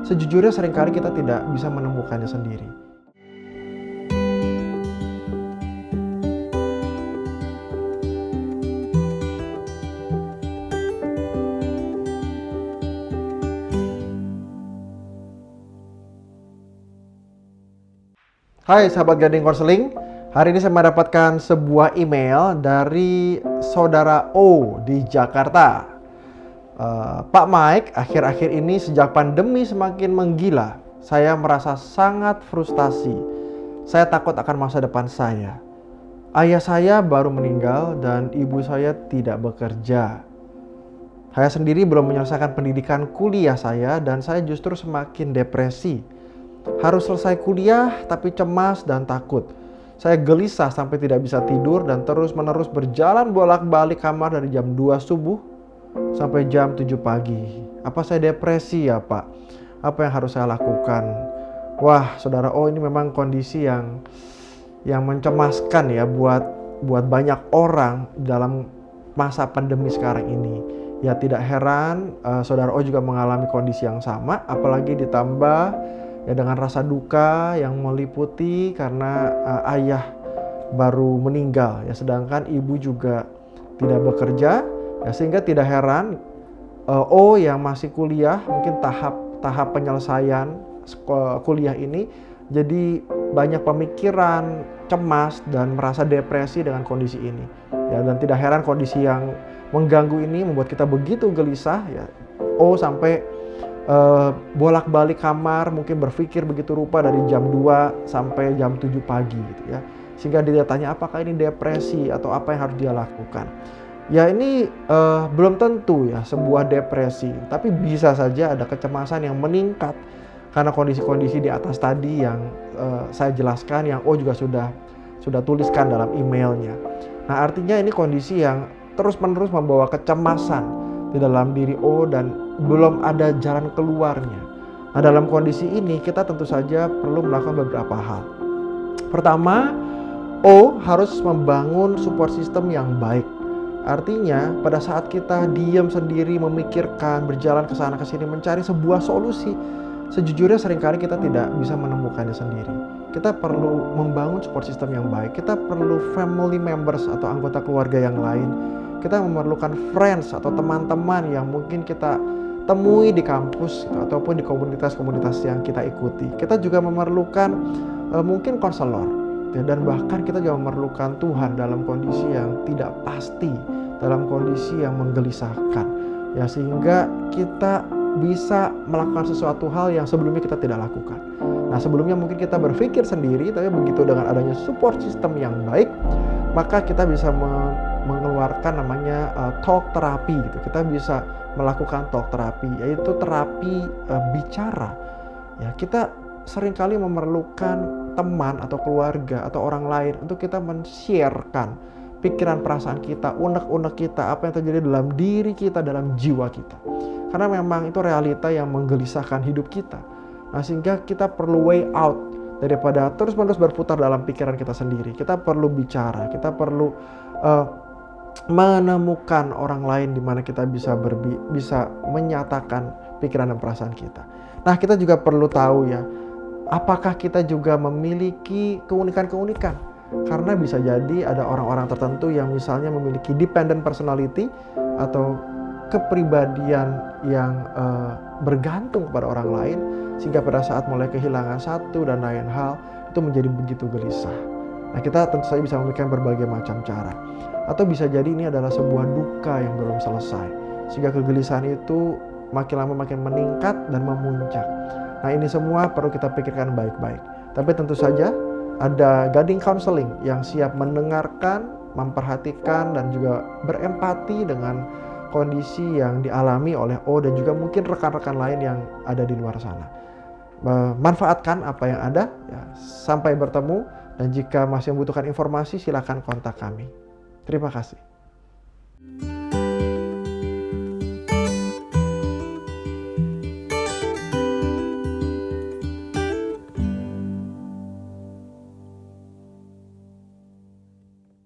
Sejujurnya seringkali kita tidak bisa menemukannya sendiri. Hai sahabat Gading Konseling, hari ini saya mendapatkan sebuah email dari saudara O di Jakarta. Pak Mike, akhir-akhir ini sejak pandemi semakin menggila, saya merasa sangat frustasi. Saya takut akan masa depan saya. Ayah saya baru meninggal dan ibu saya tidak bekerja. Saya sendiri belum menyelesaikan pendidikan kuliah saya dan saya justru semakin depresi. Harus selesai kuliah tapi cemas dan takut. Saya gelisah sampai tidak bisa tidur dan terus-menerus berjalan bolak-balik kamar dari jam 2 subuh sampai jam 7 pagi. Apa saya depresi ya Pak? Apa yang harus saya lakukan? Wah saudara, ini memang kondisi yang mencemaskan ya buat banyak orang dalam masa pandemi sekarang ini. Ya tidak heran saudara O juga mengalami kondisi yang sama, apalagi ditambah ya dengan rasa duka yang meliputi karena ayah baru meninggal ya, sedangkan ibu juga tidak bekerja ya, sehingga tidak heran O yang masih kuliah mungkin tahap penyelesaian kuliah ini jadi banyak pemikiran, cemas dan merasa depresi dengan kondisi ini ya, dan tidak heran kondisi yang mengganggu ini membuat kita begitu gelisah ya. O sampai bolak-balik kamar, mungkin berpikir begitu rupa dari jam 2 sampai jam 7 pagi gitu ya. Sehingga dia tanya apakah ini depresi atau apa yang harus dia lakukan. Ya ini belum tentu ya sebuah depresi, tapi bisa saja ada kecemasan yang meningkat karena kondisi-kondisi di atas tadi yang saya jelaskan, yang O juga sudah tuliskan dalam emailnya. Nah artinya ini kondisi yang terus-menerus membawa kecemasan di dalam diri O dan belum ada jalan keluarnya. Nah dalam kondisi ini kita tentu saja perlu melakukan beberapa hal. Pertama, O harus membangun support system yang baik. Artinya pada saat kita diam sendiri memikirkan, berjalan ke sana ke sini mencari sebuah solusi, sejujurnya seringkali kita tidak bisa menemukannya sendiri. Kita perlu membangun support system yang baik. Kita perlu family members atau anggota keluarga yang lain. Kita memerlukan friends atau teman-teman yang mungkin kita temui di kampus gitu, ataupun di komunitas-komunitas yang kita ikuti. Kita juga memerlukan mungkin konselor ya, dan bahkan kita juga memerlukan Tuhan dalam kondisi yang tidak pasti, dalam kondisi yang menggelisahkan ya, sehingga kita bisa melakukan sesuatu hal yang sebelumnya kita tidak lakukan. Nah sebelumnya mungkin kita berpikir sendiri, tapi begitu dengan adanya support system yang baik, maka kita bisa mengeluarkan namanya talk terapi gitu. Kita bisa melakukan talk terapi, yaitu terapi bicara. Ya, kita seringkali memerlukan teman atau keluarga atau orang lain untuk kita men-sharekan pikiran perasaan kita, unek-unek kita, apa yang terjadi dalam diri kita, dalam jiwa kita. Karena memang itu realita yang menggelisahkan hidup kita. Nah, sehingga kita perlu way out daripada terus-menerus berputar dalam pikiran kita sendiri. Kita perlu bicara, kita perlu menemukan orang lain di mana kita bisa menyatakan pikiran dan perasaan kita. Nah, kita juga perlu tahu ya, apakah kita juga memiliki keunikan-keunikan? Karena bisa jadi ada orang-orang tertentu yang misalnya memiliki dependent personality atau kepribadian yang bergantung kepada orang lain, sehingga pada saat mulai kehilangan satu dan lain hal itu menjadi begitu gelisah. Nah kita tentu saja bisa memikirkan berbagai macam cara. Atau bisa jadi ini adalah sebuah duka yang belum selesai, sehingga kegelisahan itu makin lama makin meningkat dan memuncak. Nah ini semua perlu kita pikirkan baik-baik. Tapi tentu saja ada Gading Counseling yang siap mendengarkan, memperhatikan dan juga berempati dengan kondisi yang dialami oleh O dan juga mungkin rekan-rekan lain yang ada di luar sana. Manfaatkan apa yang ada ya. Sampai bertemu, dan jika masih membutuhkan informasi silakan kontak kami. Terima kasih.